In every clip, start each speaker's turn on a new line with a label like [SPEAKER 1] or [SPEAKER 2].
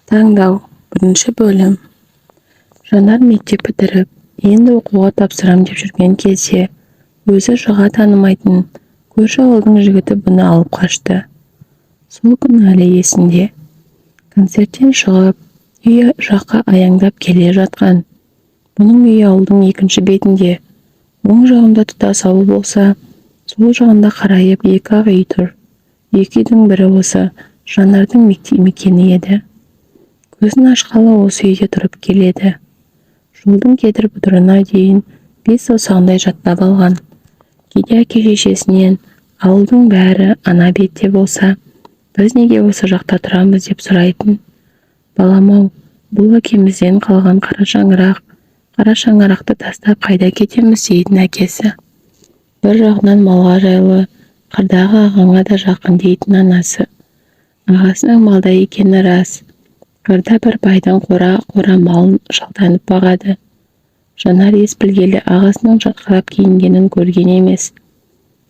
[SPEAKER 1] Таңдау. Бірінші бөлім. Жанар мектеп бітіріп, енді оқуға тапсырам деп жүрген кезде, өзі жыға танымайтын көрші ауылдың жігіті бұны алып қашты. Сол күн әлі есінде. Концерттен шығып, үй жаққа аяңдап келе жатқан. Бұның үй ауылдың екінші бетінде. Оң жағында тұтас ауыл болса, сол жағында қарайып екі ақ үй тұр. Екі үйдің бірі осы Жанардың мекені еді. Көзін ашқалы осы үйде тұрып келеді. Жолдың кедір-бұдырына дейін бес саусағындай жаттап алған. Кейде әке-шешесінен ауылдың бәрі ана бетте болса, біз неге осы жақта тұрамыз деп сұрайтын. Балам-ау, бұл әкемізден қалған қара шаңырақты тастап қайда кетеміз дейтін әкесі. Бір жағынан малға жайлы, қырдағы ағаңа да жақын дейтін анасы. Ағасының малда екені рас. Қырда бір байдың қора малын жалданып бағады. Жанар ес білгелі ағасының жарқырап киінгенін көрген емес.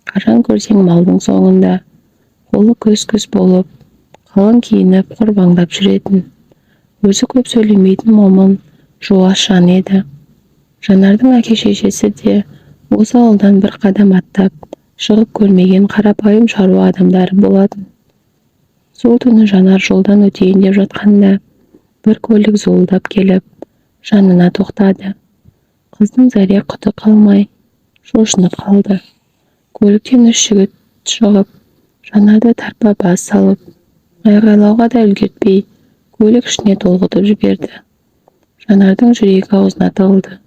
[SPEAKER 1] Қашан көрсең малдың соңында, қолы көз болып, қалың киініп қорбаңдап жүретін. Өзі көп сөйлемейтін момын, жуас жан еді. Жанардың әке-шешесі де осы ауылдан бір қадам аттап, шығып көрмеген қарапайым шаруа адамдары болатын. Сол түні Жанар жолдан өтейін деп жатқанда, бір көлік зуылдап келіп, жанына тоқтады. Қыздың зәре-құты қалмай, шошынып қалды. Көліктен үш жігіт шығып, Жанарды тарпа бас салып, айғайлауға да үлгертпей, көлік ішіне толғытып жіберді. Жанардың жүрегі аузына тығылды.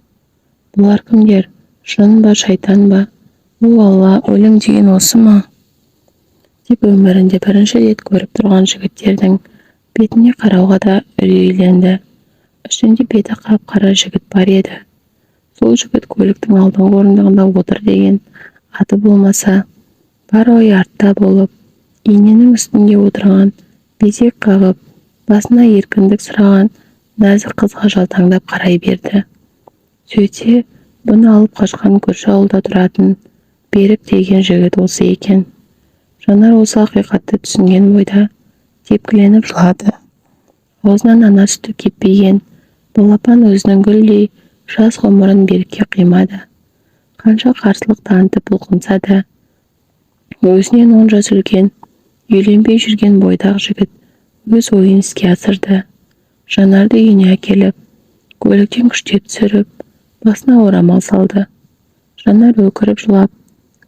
[SPEAKER 1] Бұлар кімдер? Жын ба, шайтан ба? О Алла, өлім деген осы ма? Деп өмірінде бірінші рет көріп тұрған жігіттердің бетіне қарауға да үрейленді. Үстінде беті қап-қара жігіт бар еді. Сол жігіт көліктің алдыңғы орындығында отыр деген аты болмаса, бар ойы артта болып, иненің үстінде отырған, безек қағып, басына еркіндік сұраған нәзік қызға жалтаңдап қарай берді. Сөйтсе, бұны алып қашқан көрші ауылда тұратын Берік деген жігіт осы екен. Жанар осы ақиқатты түсінген бойда тепкіленіп жылады. Аузынан ана сүті кеппеген балапан өзінің гүлдей жас ғұмырын Берікке қимады. Қанша қарсылық танытып бұлқынса да, өзінен 10 жас үлкен, үйленбей жүрген бойдақ жігіт өз ойын іске асырды. Жанарды үйіне әкеліп, көліктен күштеп түсіріп, басына орамал салды. Жанар өкіріп жылап,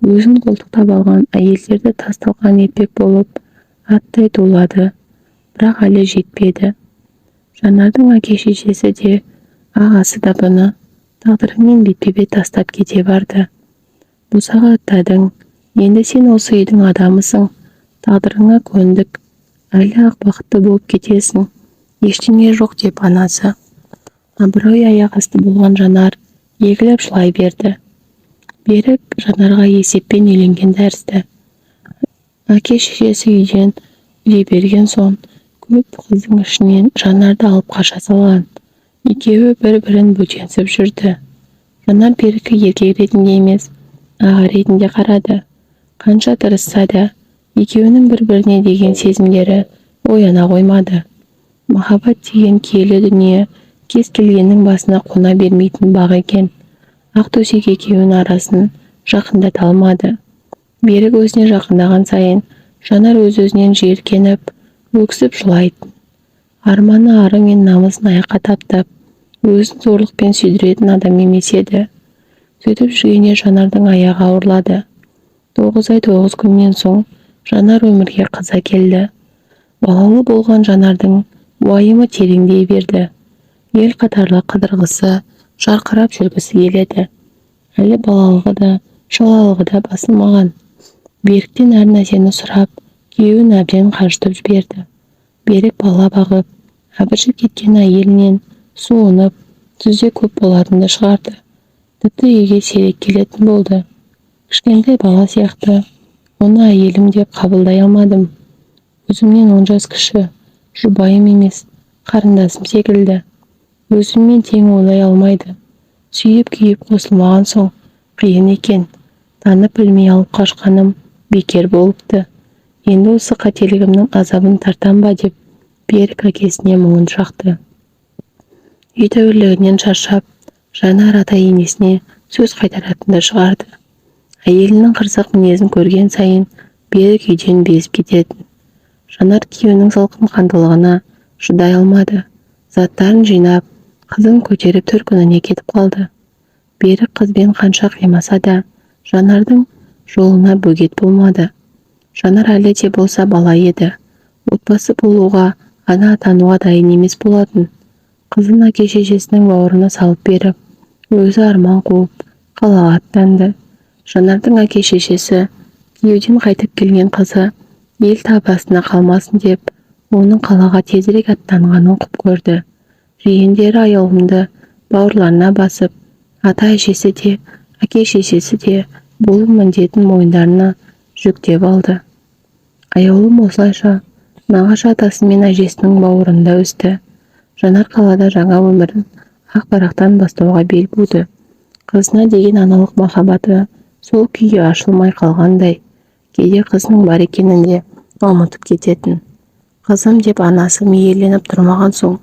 [SPEAKER 1] өзін қолтықтап алған әйелдерді тасталған епек болып, аттай тулады, бірақ әлі жетпеді. Жанардың әке-шешесі де, ағасы да бұны тағдырымен бетпе-бет тастап кете барды. Босаға аттадың, енді сен осы үйдің адамысың, тағдырыңа көндік, әлі ақ бақытты болып кетесің, ештеңе жоқ деп анасы. Абырой аяқ асты болған Жанар егіліп жылай берді. Берік Жанарға есеппен үйленген тәрізді. Әке-шешесі үйден үле берген соң, көп қыздың ішінен Жанарды алып қаша салған. Екеуі бір-бірін бөтенсіп жүрді. Жанар Берікке еркек ретінде емес, аға ретінде қарады. Қанша тырысса да, екеуінің бір-біріне деген сезімдері ояна қоймады. Махаббат деген киелі дүние кез келгеннің басына қона бермейтін бақ екен. Ақ төсек екеуінің арасын жақындата алмады. Берік өзіне жақындаған сайын, Жанар өз-өзінен жиіркеніп, өксіп жылайтын. Арманы, ары мен намысын аяққа таптап, өзін зорлықпен сүйдіретін адам емес еді. Сөйтіп жүргенде Жанардың аяғы ауырлады. 9 ай 9 күннен соң Жанар өмірге қыза келді. Балалы болған Жанардың уайымы тереңдей берді. Ел қатарлы қыдырғысы, жарқырап жүргісі келеді. Әлі балалығы да, шалалығы да басылмаған. Беріктен әр нәрсені сұрап, күйеуін әбден қажытып жіберді. Берік бала бағып, әбіршіп кеткен әйелінен суынып, түзде көп болатынды шығарды. Тіпті үйге сирек келетін болды. Кішкентай бала сияқты, оны әйелім деп қабылдай алмадым. Өзімнен 10 жас кіші, жұбайым емес, қарындасым секілді. Өзіммен тең ойлай алмайды. Сүйіп-күйіп қосылмаған соң қиын екен. Танып білмей алып қашқаным бекер болыпты. Енді осы қателігімнің азабын тартам ба деп Берік әкесіне мұңын шақты. Үй тәуірлігінен шаршап, Жанар ата енесіне сөз қайтаратынды шығарды. Әйелінің қырсық мінезін көрген сайын Берік үйден безіп кететін. Жанар күйеуінің салқын қандылығына шыдай алмады. Заттарын жинап, қызын көтеріп төркініне кетіп қалды. Берік қызбен қанша қимаса да, Жанардың жолына бөгет болмады. Жанар әлі де болса бала еді. Отбасы болуға, ана атануға дайын емес болатын. Қызын әке-шешесінің бауырына салып беріп, өзі арман қуып, қалаға аттанды. Жанардың әке-шешесі күйеуден қайтып келген қызы ел табасына қалмасын деп, оның қалаға тезірек аттанғанын құп көрді. Жиендері аяулымды бауырларына басып, ата-әжесі де, әке-шешесі де бұл міндетін мойындарына жүктеп алды. Аяулым осылайша нағашы атасы мен әжесінің бауырында өсті. Жанар қалада жаңа өмірін ақ барақтан бастауға бел буды. Қызына деген аналық махаббаты сол күйге ашылмай қалғандай, кейде қызының бар екенін де ұмытып кететін. Қызым деп анасы мейірленіп тұрмаған соң,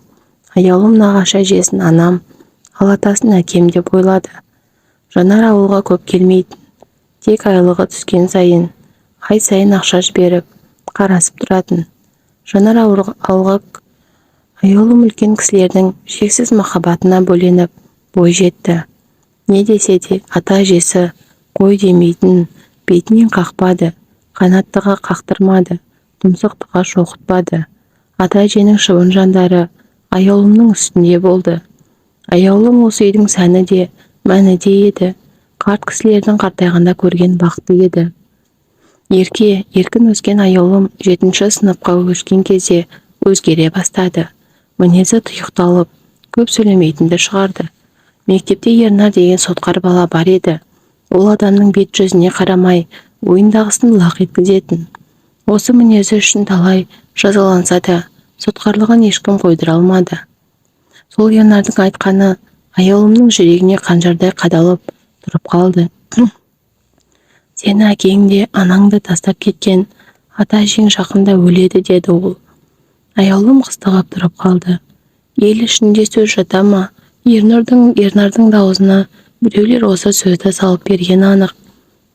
[SPEAKER 1] аяулым нағашы әжесін анам, ал атасын әкем деп ойлады. Жанар ауылға көп келмейтін, тек айлығы түскен сайын, ай сайын ақша жіберіп, қарасып тұратын. Жанар ауылға аяулым үлкен кісілердің шексіз махаббатына бөленіп, бой жетті. Не десе де ата-әжесі қой демейтін, бетінен қақпады, қанаттыға қақтырмады, тұмсықтыға шоқытпады. Ата-әженің шыбын жандары аяулымның үстінде болды. Аяулым осы үйдің сәні де, мәні де еді. Қарт кісілердің қартайғанда көрген бақыты еді. Еркін өскен аяулым 7-ші сыныпқа көшкен кезде өзгере бастады. Мінезі тұйықталып, көп сөйлемейтінді шығарды. Мектепте Ернар деген сотқар бала бар еді. Ол адамның бет жүзіне қарамай, ойындағысын лақ еткізетін. Осы мінезі үшін талай жазаланса да, сотқарлығын ешкім қойдыра алмады. Сол Ернардың айтқаны аяулымның жүрегіне қанжардай қадалып тұрып қалды. Сені әкең де, анаңды тастап кеткен, ата-әжең жақында өледі, деді ол. Аяулым қыстығып тұрып қалды. Ел ішінде сөз жата ма? Ернардың даузына біреулер осы сөзді салып бергені анық.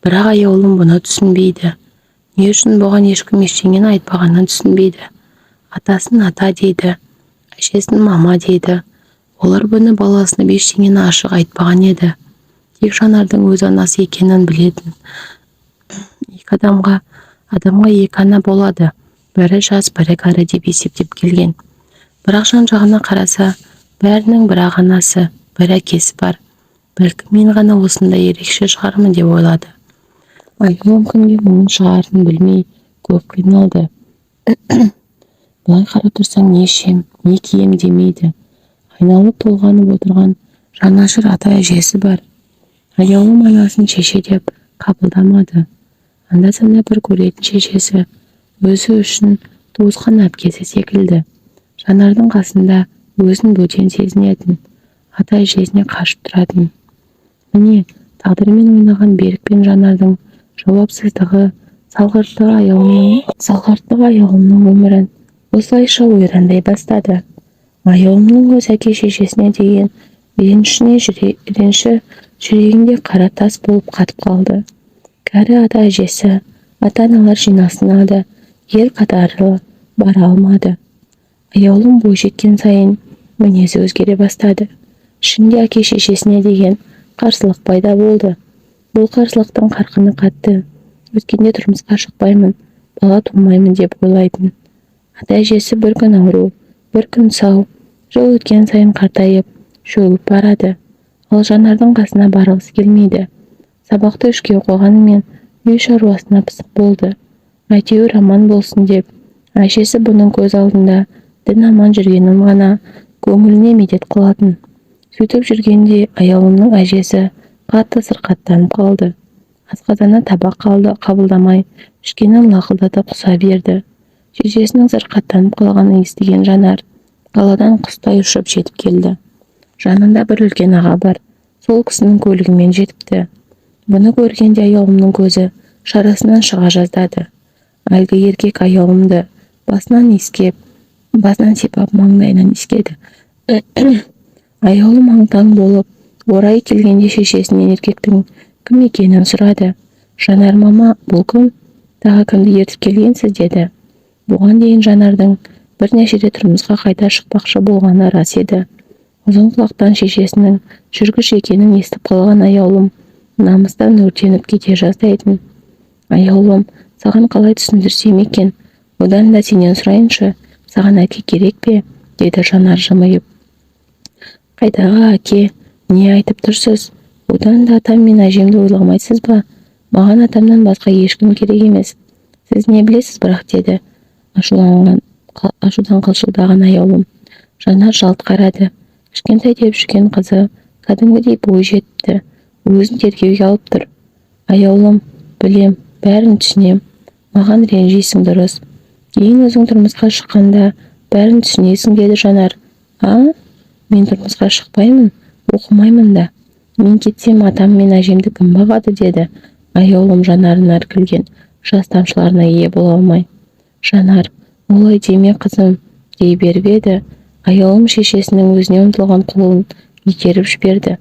[SPEAKER 1] Бірақ аяулым бұны түсінбейді. Не үшін бұған ешкім ештеңені айтпағанын түсінбейді. Атасын ата дейді, әжесін мама дейді. Олар бұны баласына ештеңені ашық айтпаған еді. Тек Жанардың өз анасы екенін білетін. Адамға екі ана болады, бірі жас, бірі кәрі деп есептеп келген. Бірақ жан-жағына қараса, бәрінің бір ағанасы, бір әкесі бар. Бәлкім мен ғана осындай ерекше шығармын деп ойлады. Аяулым кімге мұның шығарын білмей көп қиналды. Былай қарап тұрсаң, не ішем, не кием демейді. Айналып толғанып отырған жанашыр ата-әжесі бар. Аяулым анасын шеше деп қабылдамады. Анда-санда бір көретін шешесі, өзі үшін туысқан әпкесі секілді. Жанардың қасында өзін бөтен сезінетін, ата-әжесіне қашып тұратын. Міне, тағдырмен ойнаған Берік пен Жанардың жауапсыздығы, салғырттығы аяулымның өмірін осылайша ойрандай бастады. Аяулымның өз әке-шешесіне деген реніші жүрегінде қара тас болып қатып қалды. Кәрі ата-әжесі, ата-аналар жинасына да ел қатарлы бара алмады. Аяулым бой жеткен сайын мінезі өзгере бастады. Ішінде әке-шешесіне деген қарсылық пайда болды. Бұл қарсылықтың қарқыны қатты. Өткенде тұрмысқа шықпаймын, бала тумаймын деп ойлайтын. Ата-әжесі бір күн ауру, бір күн сау, жыл өткен сайын қартайып, шөгіп барады. Ал Жанардың қасына барғысы келмейді. Сабақты үшке оқығанымен үй шаруасына пысық болды. Әйтеуір аман болсын деп, әжесі бұның көз алдында дін аман жүргенін ғана көңіліне медет қылатын. Сөйтіп жүргенде аяулымның әжесі қатты сырқаттанып қалды. Асқазаны табақ қабылдамай, ішкенін лақылдатып құса берді. Шешесінің сырқаттанып қалғанын естіген Жанар қаладан құстай ұшып жетіп келді. Жанында бір үлкен аға бар. Сол кісінің көлігімен жетіпті. Бұны көргенде аяулымның көзі шарасынан шыға жаздады. Әлгі еркек аяулымды басынан иіскеп, басынан сипап маңдайынан иіскеді. Аяулым аң-таң болып, орайы келгенде шешесінен еркектің кім екенін сұрады. Жанар мама, бұл кім? Тағы кімді ертіп келгенсіз деді. Бұған дейін Жанардың бірнеше рет тұрмысқа қайта шықпақшы болғаны рас еді. Ұзын құлақтан шешесінің жүргіш екенін естіп қалған аяулым намыстан өртеніп кете жаздайтын. Аяулым, саған қалай түсіндірсем екен? Одан да сенен сұрайыншы, саған әке керек пе? Деді Жанар жымиып. Қайдағы әке? Не айтып тұрсыз? Одан да атам мен әжемді ойламайсыз ба? Маған атамнан басқа ешкім керек емес. Сіз не білесіз бірақ, деді ашудан қалшылдаған аяулым. Жанар жалт қарады. Кішкентай деп жүрген қызы кәдімгідей бой жетті. Өзін тергеуге алып тұр. Аяулым, білем, бәрін түсінем. Маған ренжисің дұрыс. Кейін өзің тұрмысқа шыққанда бәрін түсінесің, деді Жанар. Мен тұрмысқа шықпаймын, оқымаймын да. Мен кетсем атам мен әжемді кім бағады, деді. Аяулым Жанарына іркілген жас тамшыларына ие бола алмай. Жанар, олай деме қызым, дей беріп еді. Аяулым шешесінің өзіне ұмтылған қолын итеріп жіберді.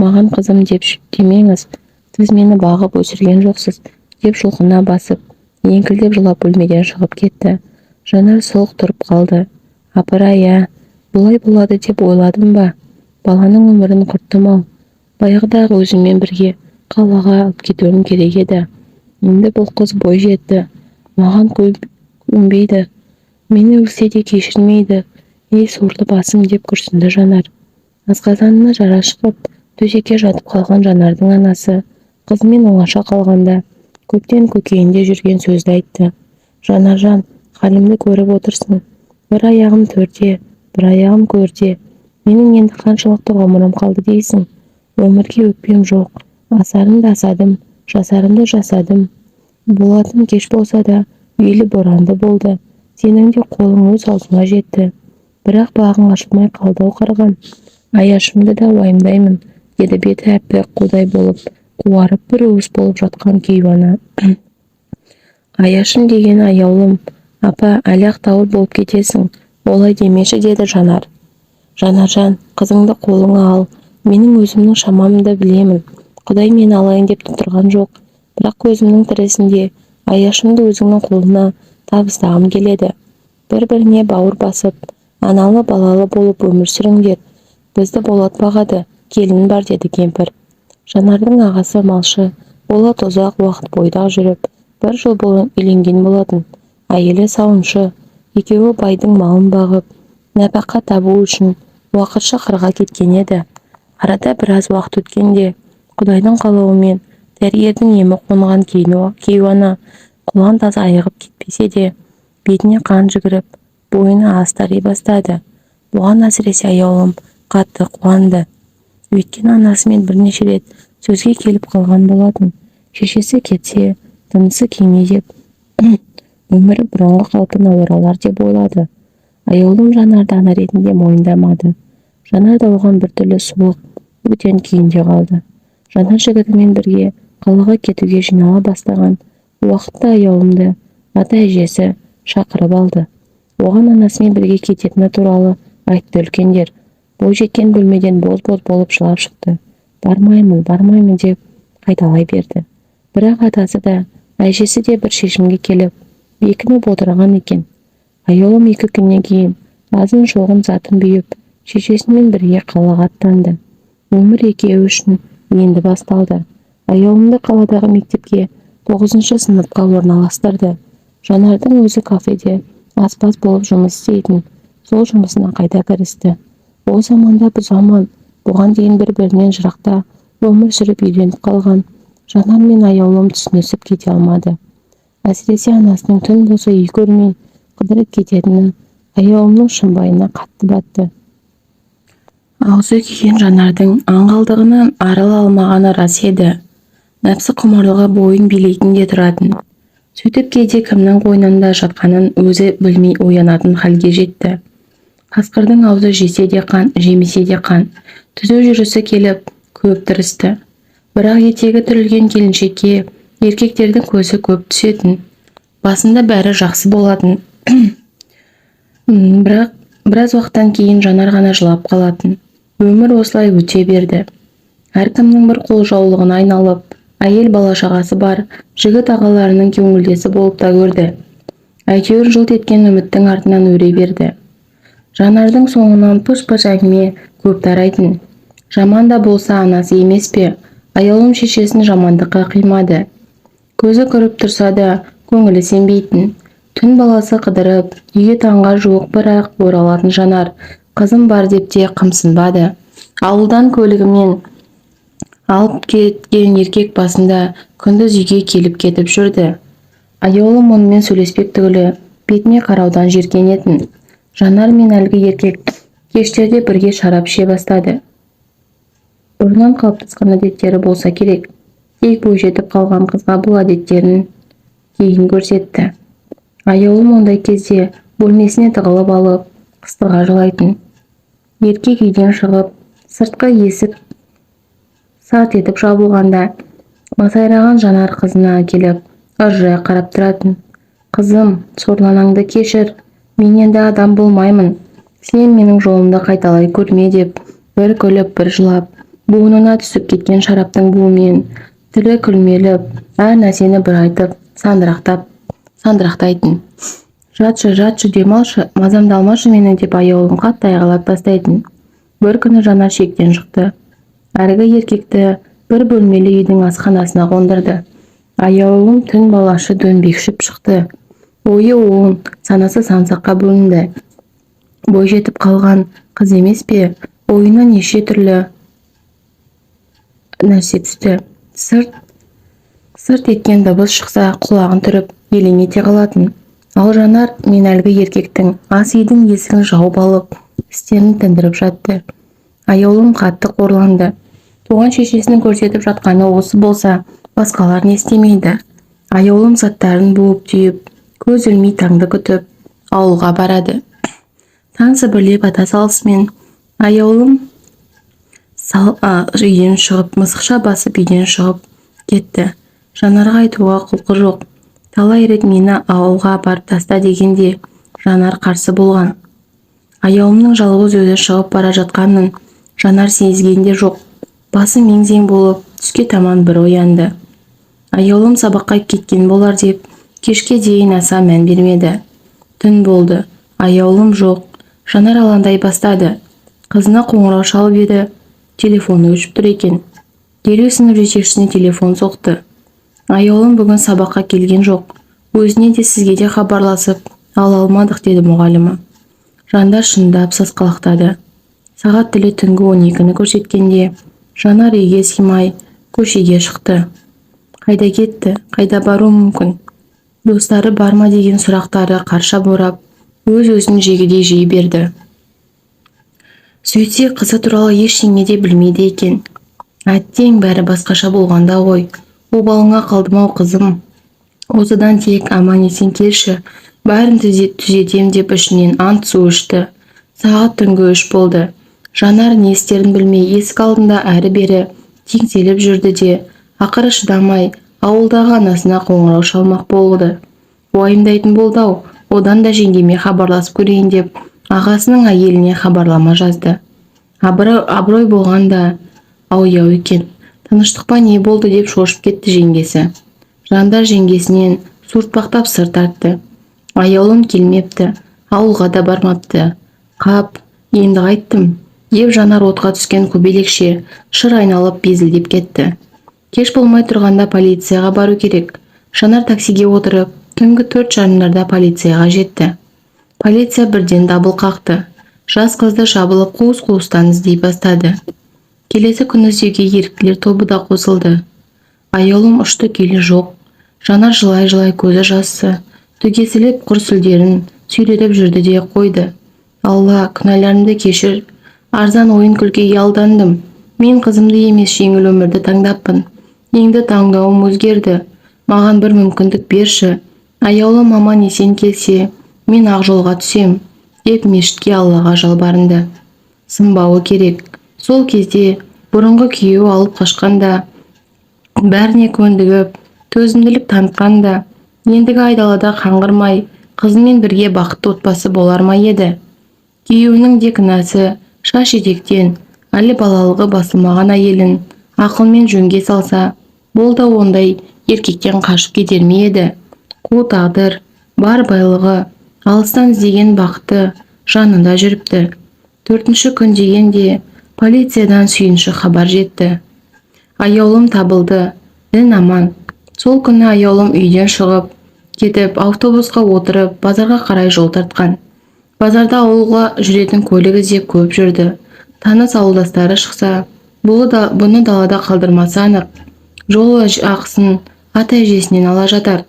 [SPEAKER 1] Маған қызым деп демеңіз, сіз мені бағып өсірген жоқсыз, деп жұлқына басып, еңкілдеп жылап бөлмеден шығып кетті. Жанар солқ тұрып қалды. Апыр-ай, бұлай болады деп ойладым ба? Баланың өмірін құрттым-ау. Баяғыдағы өзіммен бірге қалаға алып кетуім керек еді. Енді бұл қыз бой жетті. Маған көнбейді. Мені өлсе де кешірмейді. Ей сорлы басым, деп күрсінді Жанар. Асқазанына жара шығып, төсекке жатып қалған Жанардың анасы қызымен оңаша қалғанда көптен көкейінде жүрген сөзді айтты. Жанаржан, халімді көріп отырсың. Бір аяғым төрде, бір аяғым көрде. Менің енді қаншалықты ғұмырым қалды дейсің? Өмірге өкпем жоқ. Асарымды асадым, жасарымды жасадым. Болатын кеш болса да, үйлі боранды болды. Сенің де қолың өз аузыма жетті. Бірақ бағың ашылмай қалды-ау қарғам. Аяшымды да уайымдаймын, деді беті әппақ қудай болып, қуарып бір уыс болып жатқан кейуана. Аяшым деген аяулым, апа, әлі-ақ тауыр болып кетесің, олай демеші, деді Жанар. Жанаржан, қызыңды қолыңа ал, менің өзімнің шамамды білемін. Құдай мені алайын деп тұрған жоқ, бірақ көзімнің тірісінде Аяшымды өзіңнің қолына табыстағым келеді. Бір-біріне бауыр басып, аналы балалы болып өмір сүріңдер. Бізді Болат бағады, келін бар, деді кемпір. Жанардың ағасы малшы, Болат ұзақ уақыт бойда жүріп, 1 жыл бойы үйленген болатын. Әйелі сауыншы, екеуі байдың малын бағып, нәпақа табу үшін уақытша қырға кеткен еді. Арада біраз уақыт өткенде, Құдайдың қалауымен дәрігердің емі қонған кейуана құлан таза айығып кетпесе де, бетіне қан жүгіріп, бойына астари бастады. Бұған әсіресе аяулым қатты қуанды. Өйткені анасымен бірнеше рет сөзге келіп қалған болатын. Шешесі кетсе, тынысы кеме деп, өмірі бұрынғы қалпына оралар деп ойлады. Аяулым Жанарды ана ретінде мойындамады. Жанар да оған біртүрлі суық, өтен күйінде қалды. Жанар жігітімен бірге қалаға кетуге жинала бастаған уақытта аяулымды ата-әжесі шақырып алды. Оған анасымен бірге кететіні туралы айтты үлкендер. Бой жеткен бөлмеден боз-боз болып жылап шықты. Бармаймын деп қайталай берді. Бірақ атасы да, әжесі де бір шешімге келіп, бекініп отырған екен. Аяулым 2 күннен кейін азын шоғын затын бүйіп, шешесімен бірге қалаға аттанды. Өмір екеуі үшін енді басталды. Аяулымды қаладағы мектепке 9 сыныпқа орналастырды. Жанардың өзі кафеде аспаз болып жұмыс істейтін. Сол жұмысына қайта кірісті. Ол заманда бұл заман, бұған дейін бір-бірінен жырақта өмір сүріп үйленіп қалған Жанар мен аяулым түсінісіп кете алмады. Әсіресе анасының түн болса үй көрмей қыдырып кететіні аяулымның шымбайына қатты батты. Аузы күйген Жанардың аңғалдығынан арыла алмағаны рас еді. Нәпсі құмарлығы бойын билейтін де тұратын. Сөйтіп кейде кімнің қойнында жатқанын өзі білмей оянатын халге жетті. Қасқырдың аузы жесе де қан, жемесе де қан. Түзу жүрісі келіп, көп тырысты. Бірақ етегі түрілген келіншекке еркектердің көзі көп түсетін. Басында бәрі жақсы болатын. Бірақ біраз уақыттан кейін Жанар ғана жылап қалатын. Өмір осылай өте берді. Әркімнің бір қолжаулығына айналып, әйел бала-шағасы бар жігіт ағаларының көңілдесі болып та көрді. Әйтеуір жылт еткен үміттің артынан өре берді. Жанардың соңынан пыш-пыш әңгіме көп тарайтын. Жаман да болса анасы емес пе? Аяулым шешесін жамандыққа қимады. Көзі көріп тұрса да көңілі сенбейтін. Түн баласы қыдырып, үйге таңға жуық бірақ оралатын Жанар қызым бар деп те қымсынбады. Ауылдан көлігімен алып кеткен еркек басында күндіз үйге келіп кетіп жүрді. Аяулым онымен сөйлеспек түгілі бетіне қараудан жиіркенетін. Жанар мен әлгі еркек кештерде бірге шарап іше бастады. Бұрыннан қалыптасқан әдеттері болса керек. Тек бойжетіп қалған қызға бұл әдеттерін кейін көрсетті. Аяулым ондай кезде бөлмесіне тығылып алып, қыстыға жылайтын. Еркек үйден шығып, сыртқы есік сарт етіп жабылғанда, масайраған Жанар қызына келіп, ыржая қарап тұратын. Қызым, сорланаңды кешір, мен енді адам болмаймын. Сен менің жолымды қайталай көрме деп, бір күліп, бір жылап, буынына түсіп кеткен шараптың буымен, тілі күлмеліп, әр нәрсені бір айтып, сандырақтайтын. Жатшы, демалшы, мазамды алмашы мені деп аяулым қатты айғайлап тастайтын. Бір күні Жанар шектен шықты. Әргі еркекті бір бөлмелі үйдің асханасына қондырды. Аяулым түн балашы дөңбекшіп шықты. Ойы оң, санасы сансаққа бөлінді. Бойжетіп қалған қыз емес пе? Ойына неше түрлі нәрсе түсті. Сырт еткен дыбыс шықса, құлағын түріп, елең ете қалатын. Ал Жанар мен әлгі еркектің ас үйдің есігін жауып алып, істерін тындырып жатты. Аяулым қатты қорланды. Туған шешесінің көрсетіп жатқаны осы болса, басқалар не істемейді. Аяулым заттарын буып түйіп, көз ілмей таңды күтіп, ауылға барады. Таң сібірлеп ата салысымен аяулым үйден шығып, мысықша басып үйден шығып кетті. Жанарға айтуға құлқы жоқ. Талай рет мені ауылға апарып таста дегенде Жанар қарсы болған. Аяулымның жалғыз өзі шығып бара жатқанын Жанар сезген де жоқ. Басы мең-зең болып, түске таман бір оянды. Аяулым сабаққа кеткен болар деп, кешке дейін аса мән бермеді. Түн болды, аяулым жоқ. Жанар алаңдай бастады. Қызына қоңырау шалып еді, телефоны өшіп тұр екен. Дереу сынып жетекшісіне телефон соқты. Аяулым бүгін сабаққа келген жоқ. Өзіне де сізге де хабарласып, ала алмадық деді мұғалімі. Жандар шындап сасқалақтады. Сағат тілі түнгі 12-ні көрсеткенде Жанар үйге сыймай көшеге шықты. Қайда кетті, қайда бару мүмкін? Достары бар ма деген сұрақтары қарша борап, өз-өзін жегідей жей берді. Сөйтсе қызы туралы ештеңе де білмейді екен. Әттең бәрі басқаша болғанда ғой. Обалыңа қалдым-ау қызым. Осыдан тек аман есен келші, бәрін түзетем деп ішінен ант су ішті. Сағат түнгі 3 болды. Жанар не істерін білмей есік алдында әрі-бері теңселіп жүрді де, ақыры шыдамай ауылдағы анасына қоңырау шалмақ болды. Уайымдайтын болды-ау, одан да жеңгеме хабарласып көрейін деп, ағасының әйеліне хабарлама жазды. Абырой болғанда ау екен. Тыныштық па не болды деп шошып кетті жеңгесі. Жандар жеңгесінен суыртпақтап сыр тартты. Аяулым келмепті, ауылға да бармапты. Қап, енді қайттым деп Жанар отқа түскен көбелекше шыр айналып безілдеп кетті. Кеш болмай тұрғанда полицияға бару керек. Жанар таксиге отырып, түнгі 4:30-да полицияға жетті. Полиция бірден дабыл қақты. Жас қызды шабылып қуыс-қуыстан іздей бастады. Келесі күні іздеуге еріктілер тобы да қосылды. Аяулым ұшты күйлі жоқ. Жанар жылай-жылай көзі жасы, түгесіліп құр сүлдерін сүйретіп жүрді де қойды. Алла, күнәларымды кешір. Арзан ойын күлкіге алдандым. Мен қызымды емес жеңіл өмірді таңдаппын. Енді таңдауым өзгерді. Маған бір мүмкіндік берші. Аяулым аман есен келсе, мен ақ жолға түсем, деп мешітке Аллаға жалбарынды. Сынбауы керек. Сол кезде бұрынғы күйеуі алып қашқанда, бәріне көндігіп, төзімділік танытқанда, ендігі айдалада қаңғырмай, қызымен бірге бақытты отбасы болар ма еді? Күйеуінің де кінәсі, шаш етектен, әлі балалығы басылмаған әйелін ақылмен жөнге салса, болды ондай еркектен қашып кетер ме еді? Қу тағдыр, бар байлығы, алыстан іздеген бақыты жанында жүріпті. 4-ші күн дегенде полициядан сүйінші хабар жетті. Аяулым табылды, дін аман. Сол күні аяулым үйден шығып кетіп, автобусқа отырып, базарға қарай жол тартқан. Базарда ауылға жүретін көлік іздеп көп жүрді. Таныс ауылдастары шықса, бұны далада қалдырмасы анық. Жол ақысын ата-әжесінен ала жатар.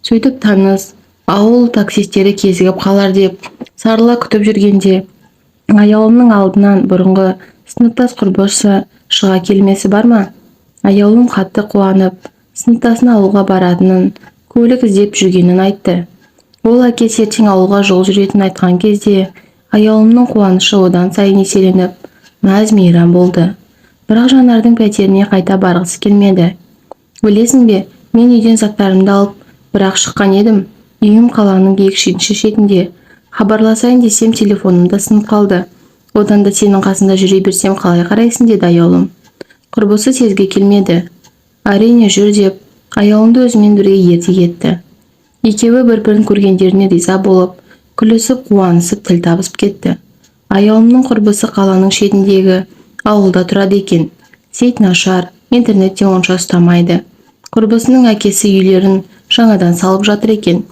[SPEAKER 1] Сөйтіп таныс ауыл таксистері кезігіп қалар деп сарыла күтіп жүргенде, аяулымның алдынан бұрынғы сыныптас құрбысы шыға келмесі бар ма? Аяулым қатты қуанып, сыныптасын ауылға баратынын, көлік іздеп жүргенін айтты. Ол әкесі ертең ауылға жол жүретінін айтқан кезде, аяулымның қуанышы одан сайын еселеніп, мәз-мейрам болды. Бірақ Жанардың пәтеріне қайта барғысы келмеді. Білесің бе, мен үйден заттарымды алып, бірақ шыққан едім. Үйім қаланың екінші шетінде. Хабарласайын десем, телефонымда сынып қалды. Одан да сенің қасында жүре берсем қалай қарайсың, деді аяулым. Құрбысы сезге келмеді. Әрине жүр деп, аяулымды өзімен бірге ерте кетті. Екеуі бір-бірін көргендеріне риза болып, күлісіп, қуанысып, тіл табысып кетті. Аяулымның құрбысы қаланың шетіндегі ауылда тұрады екен. Сейт нашар, интернетте онша ұстамайды. Құрбысының әкесі үйлерін жаңадан салып жатыр екен.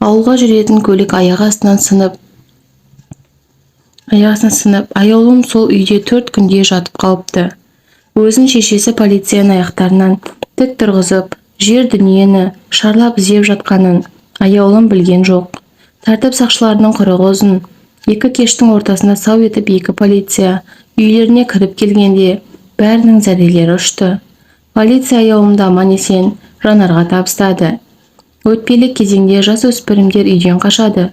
[SPEAKER 1] Ауылға жүретін көлік аяқ астынан сынып, аяулым сол үйде 4 күнде жатып қалыпты. Өзін шешесі полицияның аяқтарынан тік тұрғызып, жер дүниені шарлап іздеп жатқанын аяулым білген жоқ. Тәртіп сақшыларының құрығы ұзын. Екі кештің ортасында сау етіп екі полиция үйлеріне кіріп келгенде бәрінің зәрелері ұшты. Полиция аяулымды аман-есен Жанарға табыстады. Өтпелі кезеңде жасөспірімдер үйден қашады,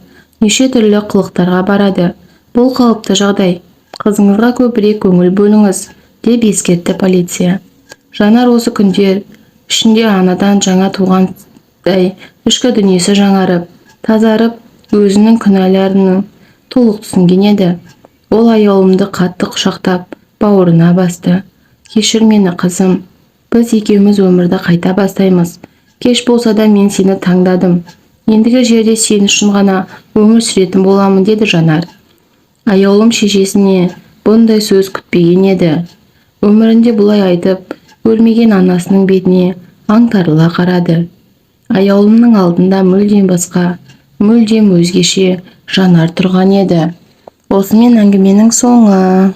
[SPEAKER 1] неше түрлі қылықтарға барады. Бұл қалыпты жағдай. Қызыңызға көбірек көңіл бөліңіз, деп ескертті полиция. Жанар осы күндер ішінде анадан жаңа туғандай ішкі дүниесі жаңарып, тазарып, өзінің күнәларының толық түсінген еді. Ол аяулымды қатты құшақтап, бауырына басты. Кешір мені, қызым. Біз екеуміз өмірді қайта бастаймыз. Кеш болса да мен сені таңдадым. Ендігі жерде сен үшін ғана өмір сүретін боламын, деді Жанар. Аяулым шешесіне бұндай сөз күтпеген еді. Өмірінде бұлай айтып, көрмеген анасының бетіне аңтарыла қарады. Аяулымның алдында мүлдем басқа, мүлдем өзгеше Жанар тұрған еді. Осымен әңгіменің соңы.